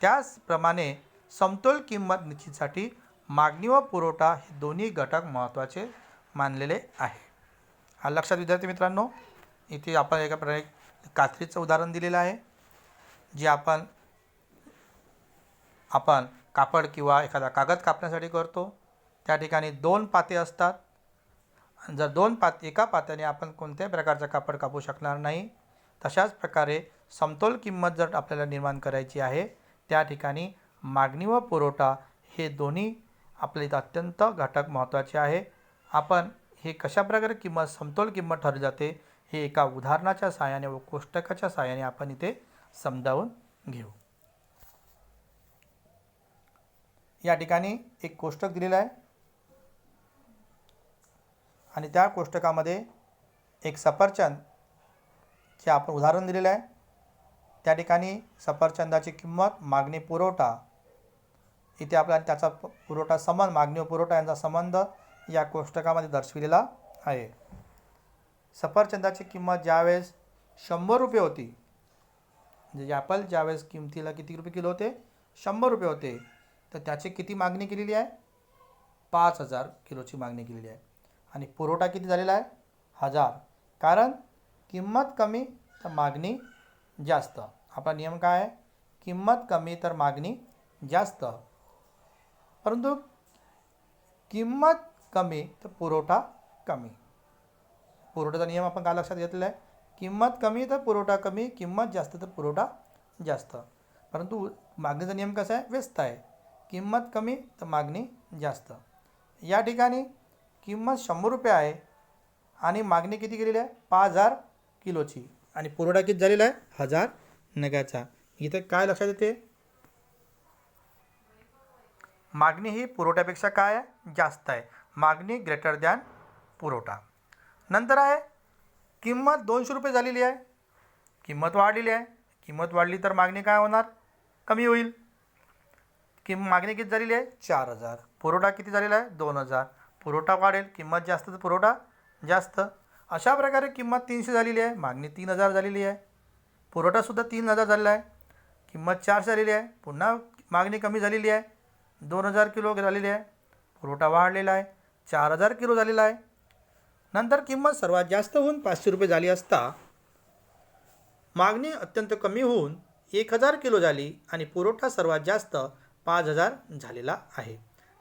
त्याचप्रमाणे समतोल किंमत निश्चितीसाठी मागणी व पुरवठा हे दोन्ही घटक महत्त्वाचे मानलेले आहे. लक्षात विद्यार्थी मित्रांनो, इथे आपण एका प्रकारे कात्रीचं उदाहरण दिलेलं आहे. जे आपण कापड किंवा एखादा कागद कापण्यासाठी करतो. त्या ठिकाणी 2 पाते असतात. जर एका पात्याने आपण कोणत्याही प्रकारचं कापड कापू शकणार नाही. तशाच प्रकारे समतोल किंमत जर आपल्याला निर्माण करायची आहे त्या ठिकाणी मागणी व पुरवठा हे दोन्ही आपल्या इथं अत्यंत घटक महत्त्वाचे आहे. आपण हे कशाप्रकारे समतोल किंमत ठरली जाते हे एका उदाहरणाच्या सहाय्याने व कोष्टकाच्या सहाय्याने आपण इथे समजावून घेऊ. या ठिकाणी एक कोष्टक दिलेलं आहे आणि त्या कोष्टकामध्ये एक सफरचंदचे आपण उदाहरण दिलेलं आहे. त्या ठिकाणी सफरचंदाची किंमत, मागणी, पुरवठा, इथे आपल्याला त्याचा पुरवठा संबंध, मागणी व पुरवठा यांचा संबंध या कोष्टकामध्ये दर्शविलेला आहे. सफरचंदाची किंमत ज्यावेळेस 100 रुपये होती, म्हणजे ॲपल ज्यावेळेस किमतीला किती रुपये किलो होते, 100 रुपये होते, तर त्याची किती मागणी केलेली आहे, 5000 किलोची मागणी केलेली आहे. आणि पुरवठा किती झालेला आहे, 1000. कारण किंमत कमी तर मागणी जास्त. आपला नियम काय आहे, किंमत कमी तर मागणी जास्त. परंतु किंमत कमी तर पुरवठा कमी. पुरवठ्याचा नियम आपण काय लक्षात घेतलेला आहे, किंमत कमी तर पुरवठा कमी, किंमत जास्त तर पुरवठा जास्त. परंतु मागणीचा नियम कसा आहे, व्यस्त आहे, किंमत कमी तर मागणी जास्त. या ठिकाणी किंमत 100 रुपये आहे आणि मागणी किती केलेली आहे, 5000 किलोची, आणि पुरवठा किती झालेला आहे, 1000 नगाचा. इथे काय लक्षात येते, मागणी ही पुरवठ्यापेक्षा काय आहे, जास्त आहे. मागणी ग्रेटर दॅन पुरवठा. नंतर आहे किंमत 200 रुपये झालेली आहे, किंमत वाढलेली आहे. किंमत वाढली तर मागणी काय होणार, कमी होईल. मागणी किती झालेली आहे, 4000. पुरवठा किती झालेला आहे, 2000. पुरवठा वाढेल, किंमत जास्त तर पुरवठा जास्त. अशा प्रकारे किंमत 300 झालेली आहे, मागणी 3000 झालेली आहे, पुरवठासुद्धा 3000 झालेला आहे, किंमत 400 झालेली आहे, पुन्हा मागणी कमी झालेली आहे, 2000 किलो झालेली आहे, पुरवठा वाढलेला आहे, 4000 किलो झालेला आहे. नंतर किंमत सर्वात जास्त होऊन 500 रुपये झाली असता मागणी अत्यंत कमी होऊन 1000 किलो झाली आणि पुरवठा सर्वात जास्त 5000 झालेला आहे.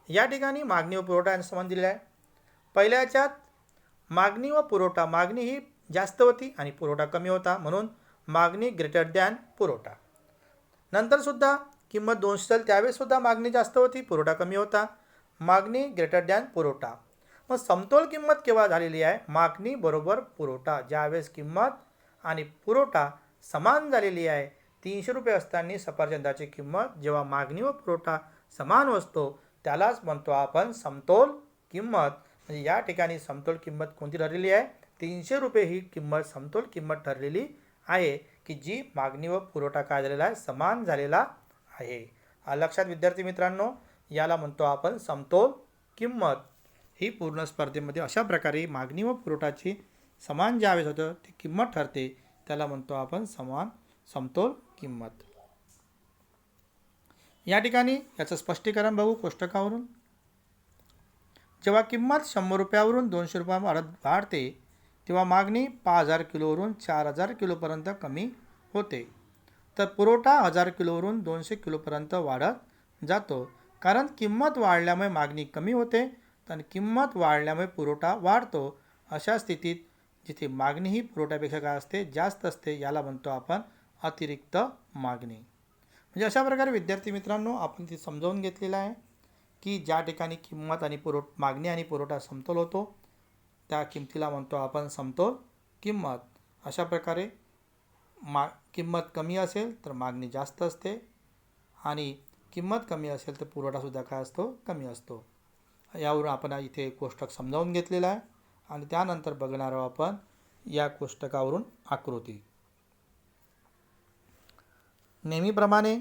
या ठिकाणी मागणी व पुरवठा यांचा संबंध दिलेला आहे. पहिल्या याच्यात मागणी व पुरवठा, मागणी ही जास्त होती आणि पुरवठा कमी होता, म्हणून मागणी ग्रेटर दॅन पुरवठा. नंतरसुद्धा किंमत 200 झाली, त्यावेळेससुद्धा मागणी जास्त होती, पुरवठा कमी होता, मागणी ग्रेटर दॅन पुरवठा. मग समतोल किंमत केव्हा झालेली आहे, मागणी बरोबर पुरवठा. ज्यावेळेस किंमत आणि पुरवठा समान झालेली आहे, 300 रुपये असताना सफरचंदाची किंमत जेव्हा मागणी व पुरवठा समान असतो त्यालाच म्हणतो आपण समतोल किंमत. म्हणजे या ठिकाणी समतोल किंमत कोणती ठरलेली आहे, 300 रुपये ही किंमत समतोल किंमत ठरलेली आहे, की जी मागणी व पुरवठा काय झालेला आहे, समान झालेला आहे. लक्षात विद्यार्थी मित्रांनो, याला म्हणतो आपण समतोल किंमत. ही पूर्ण स्पर्धेमध्ये अशा प्रकारे मागणी व पुरवठाची समान ज्यावेळेस होतं ती किंमत ठरते, त्याला म्हणतो आपण समतोल किंमत. या ठिकाणी याचं स्पष्टीकरण बघू कोष्टकावरून. जेव्हा किंमत 100 रुपयावरून 200 रुपयावर वाढते तेव्हा मागणी 5000 किलोवरून 4000 किलोपर्यंत कमी होते, तर पुरवठा 1000 किलोवरून 200 किलोपर्यंत वाढत जातो. कारण किंमत वाढल्यामुळे मागणी कमी होते आणि किंमत वाढल्यामुळे पुरवठा वाढतो. अशा स्थितीत जिथे मागणी ही पुरवठ्यापेक्षा काय असते, जास्त असते, याला म्हणतो आपण अतिरिक्त मागणी. म्हणजे अशा प्रकारे विद्यार्थी मित्रांनो आपण ते समजावून घेतलेलं आहे की ज्या ठिकाणी किंमत आणि मागणी आणि पुरवठा समतोल होतो त्या किमतीला म्हणतो आपण समतोल किंमत. अशा प्रकारे किंमत कमी असेल तर मागणी जास्त असते आणि किंमत कमी असेल तर पुरवठासुद्धा काय असतो, कमी असतो. यावरून आपण इथे कोष्टक समजावून घेतलेलं आहे आणि त्यानंतर बघणार आहोत आपण या कोष्टकावरून आकृती. नेहमीप्रमाणे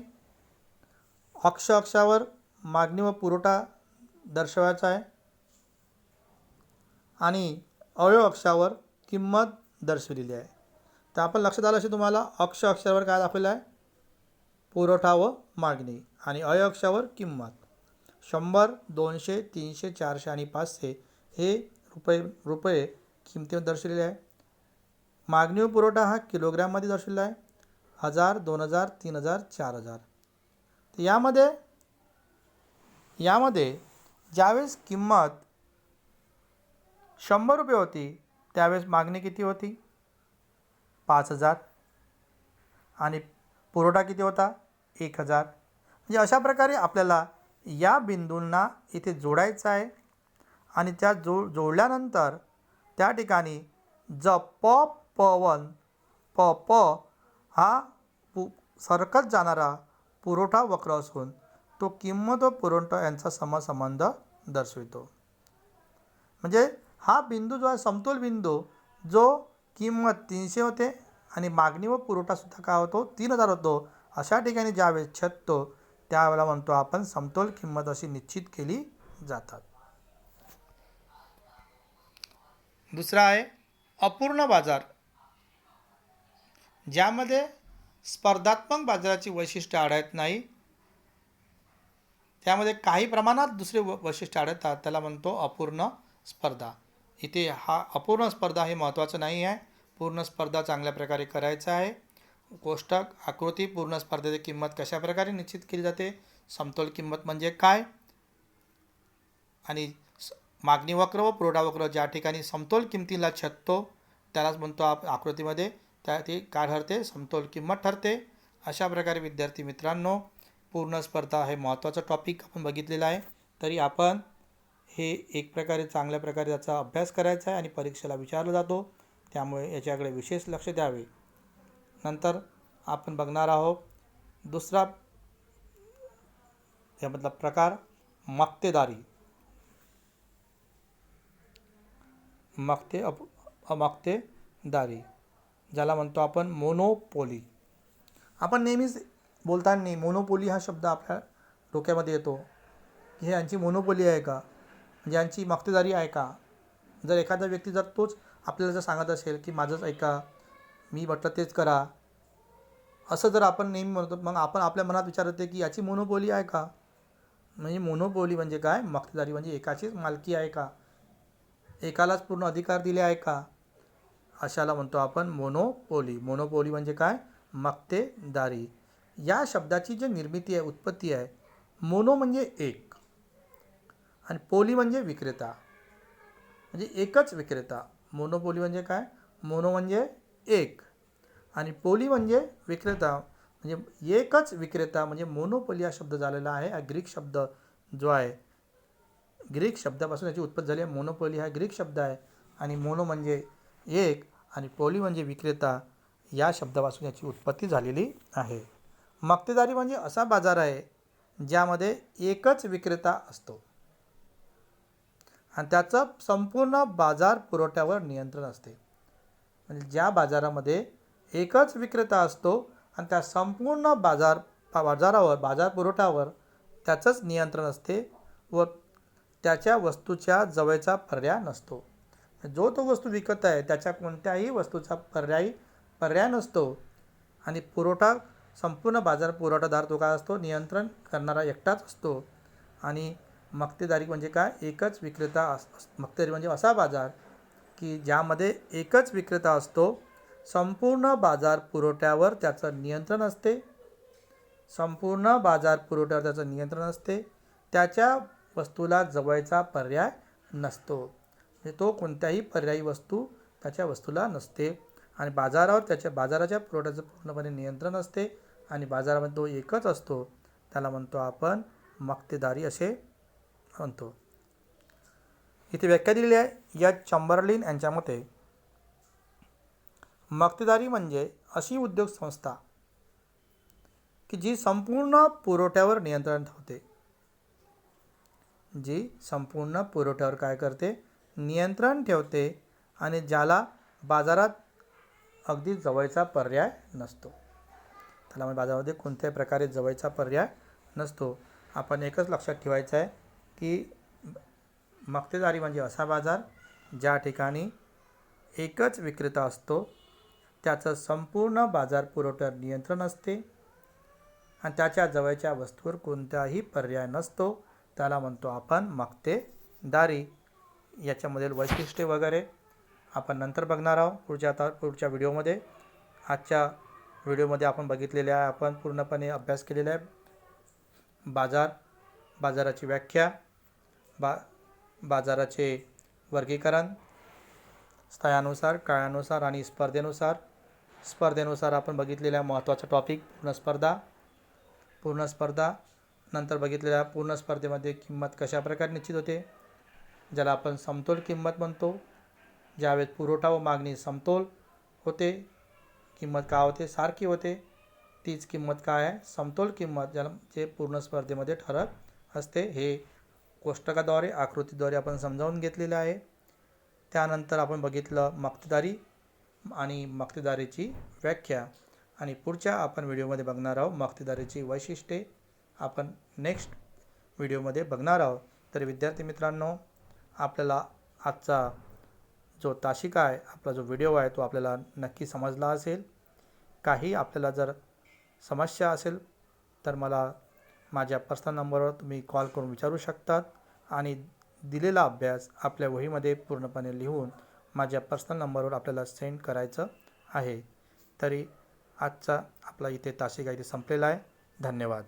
अक्षावर मागणी व पुरवठा दर्शवायचा आहे आणि अवयव अक्षावर किंमत दर्शवलेली आहे. तर आपण लक्षात आलं असेल तुम्हाला, अक्षावर काय दाखवलं आहे, पुरवठा व मागणी, आणि अवयव अक्षावर किंमत. 100, 200, 300, 400 आणि 500 हे रुपये किमतीवर दर्शवलेले आहे. मागणी व पुरवठा हा किलोग्रॅममध्ये दर्शवलेला आहे, 1000, 2000, 3000, 4000. तर यामध्ये ज्यावेळेस किंमत 100 रुपये होती त्यावेळेस मागणी किती होती, 5000, आणि पुरवठा किती होता, 1000. म्हणजे अशा प्रकारे आपल्याला या बिंदूंना इथे जोडायचं आहे आणि त्या जोडल्यानंतर त्या ठिकाणी प हा सरकत जाणारा पुरवठा वक्र असून तो किंमत व पुरवठा यांचा समसंबंध दर्शवितो. म्हणजे हा बिंदू जो आहे समतोल बिंदू, जो किंमत 300 होते आणि मागणी व पुरवठासुद्धा काय होतो 3000 होतो, अशा ठिकाणी ज्यावेळेस छेदतो त्यावेळेला म्हणतो आपण समतोल किंमत अशी निश्चित केली जातात. दुसरा आहे अपूर्ण बाजार, ज्यामध्ये स्पर्धात्मक बाजाराची वैशिष्ट्ये आढळत नाही, त्यामध्ये काही प्रमाणात दुसरे वैशिष्ट्य आढळतात, त्याला म्हणतो अपूर्ण स्पर्धा. इथे हा अपूर्ण स्पर्धा हे महत्त्वाचं नाही आहे. पूर्ण स्पर्धा चांगल्या प्रकारे करायचं आहे. कोष्टक आकृती पूर्ण स्पर्धेची किंमत कशा प्रकारे निश्चित केली जाते, समतोल किंमत म्हणजे काय, आणि मागणी वक्र व पुरवठा वक्र ज्या ठिकाणी समतोल किमतीला छेदतो त्यालाच म्हणतो आकृतीमध्ये त्या ती काय ठरते, समतोल किंमत ठरते. अशा प्रकारे विद्यार्थी मित्रांनो, पूर्ण स्पर्धा हे महत्त्वाचं टॉपिक आपण बघितलेलं आहे. तरी आपण हे एक प्रकारे चांगल्या प्रकारे याचा अभ्यास करायचा आहे आणि परीक्षेला विचारला जातो, त्यामुळे याच्याकडे विशेष लक्ष द्यावे. नंतर आपण बघणार आहोत दुसरा यामधला प्रकार मक्तेदारी. मक्तेदारी ज्याला म्हणतो आपण मोनोपोली. आपण नेहमीच बोलताना मोनोपोली हा शब्द आपल्या डोक्यामध्ये येतो की हे यांची मोनोपोली आहे का, म्हणजे यांची मक्तेदारी आहे का. जर एखादा व्यक्ती जर तोच आपल्याला जर सांगत असेल की माझंच ऐका, मी म्हटलं तेच करा, असं जर आपण नेहमी म्हणतो, मग आपण आपल्या मनात विचार येते की याची मोनोपोली आहे का. म्हणजे मोनोपोली म्हणजे काय, मक्तेदारी म्हणजे एकाचीच मालकी आहे का, एकालाच पूर्ण अधिकार दिले आहे का, अशाला म्हणतो आपण मोनोपोली. मोनोपोली म्हणजे काय, मक्तेदारी. या शब्दाची जी निर्मिती आहे, उत्पत्ती आहे, मोनो म्हणजे एक आणि पोली म्हणजे विक्रेता, म्हणजे एकच विक्रेता. मोनोपोली म्हणजे काय, मोनो म्हणजे एक आणि पोली म्हणजे विक्रेता, म्हणजे एकच विक्रेता. म्हणजे मोनोपोली हा शब्द झालेला आहे, हा ग्रीक शब्द जो आहे, ग्रीक शब्दापासून याची उत्पत्ती झाली आहे. मोनोपोली हा ग्रीक शब्द आहे आणि मोनो म्हणजे एक आणि पोली म्हणजे विक्रेता, या शब्दापासून याची उत्पत्ती झालेली आहे. मक्तेदारी म्हणजे असा बाजार आहे ज्यामध्ये एकच विक्रेता असतो आणि त्याचं संपूर्ण बाजार पुरवठ्यावर नियंत्रण असते. म्हणजे ज्या बाजारामध्ये एकच विक्रेता असतो आणि त्या संपूर्ण बाजारावर बाजार पुरवठ्यावर त्याचंच नियंत्रण असते व त्याच्या वस्तूच्या जवळचा पर्याय नसतो. जो तो वस्तू विकत आहे त्याच्या कोणत्याही वस्तूचा पर्याय नसतो आणि संपूर्ण बाजार पुरवठादार तो काय असतो, नियंत्रण करणारा एकटाच असतो. आणि मक्तेदारी म्हणजे काय, एकच विक्रेता मक्तेदारी म्हणजे असा बाजार की ज्यामध्ये एकच विक्रेता असतो, संपूर्ण बाजार पुरवठ्यावर त्याचं नियंत्रण असते, संपूर्ण बाजार पुरवठ्यावर त्याचं नियंत्रण असते, त्याच्या वस्तूला जवळचा पर्याय नसतो. म्हणजे तो कोणत्याही पर्यायी वस्तू त्याच्या वस्तूला नसते आणि बाजाराच्या पुरवठ्याचं पूर्णपणे नियंत्रण असते आणि बाजारामध्ये तो एकच असतो, त्याला म्हणतो आपण मक्तेदारी असे म्हणतो. इथे व्याख्या दिलेली आहे या चंबरलिन यांच्या मते, मक्तेदारी म्हणजे अशी उद्योग संस्था की जी संपूर्ण पुरवठ्यावर नियंत्रण ठेवते, जी संपूर्ण पुरवठ्यावर काय करते, नियंत्रण ठेवते आणि ज्याला बाजारात अगदी जवळचा पर्याय नसतो. त्याला बाजारामध्ये कोणत्याही प्रकारे जवळचा पर्याय नसतो. आपण एकच लक्षात ठेवायचं आहे की मक्तेदारी म्हणजे असा बाजार ज्या ठिकाणी एकच विक्रेता असतो, त्याचं संपूर्ण बाजार पुरवठ्यावर नियंत्रण असते आणि त्याच्या जवळच्या वस्तूवर कोणताही पर्याय नसतो, त्याला म्हणतो आपण मक्तेदारी. याच्यामधील वैशिष्ट्ये वगैरे आपण नंतर बघणार आहोत पुढच्या व्हिडिओमध्ये. आजच्या व्हिडिओमध्ये आपण बघितलेले आहे, आपण पूर्णपणे अभ्यास केलेला आहे बाजाराची व्याख्या, बाजाराचे वर्गीकरण स्थळानुसार, काळानुसार आणि स्पर्धेनुसार आपण बघितलेला महत्त्वाचा टॉपिक पूर्ण स्पर्धा. नंतर बघितलेल्या पूर्ण स्पर्धेमध्ये किंमत कशा प्रकारे निश्चित होते, ज्याला आपण समतोल किंमत म्हणतो. ज्यावेळेस पुरवठा व मागणी समतोल होते, किंमत काय होते, सारखी होते. तीच किंमत काय आहे, समतोल किंमत, ज्याला जे पूर्ण स्पर्धेमध्ये ठरत असते. हे कोष्टकाद्वारे आकृतीद्वारे आपण समजावून घेतलेलं आहे. त्यानंतर आपण बघितलं मक्तेदारी आणि मक्तेदारीची व्याख्या, आणि पुढच्या आपण व्हिडिओमध्ये बघणार आहोत मक्तेदारीची वैशिष्ट्ये आपण नेक्स्ट व्हिडिओमध्ये बघणार आहोत. तर विद्यार्थी मित्रांनो, आपल्याला आजचा जो तासिका आहे, आपला जो व्हिडिओ आहे, तो आपल्याला नक्की समजला असेल. काही आपल्याला जर समस्या असेल तर मला माझ्या पर्सनल नंबरवर तुम्ही कॉल करून विचारू शकतात, आणि दिलेला अभ्यास आपल्या वहीमध्ये पूर्णपणे लिहून माझ्या पर्सनल नंबरवर आपल्याला सेंड करायचं आहे. तरी आजचा आपला इथे तासिका इथे संपलेला आहे. धन्यवाद.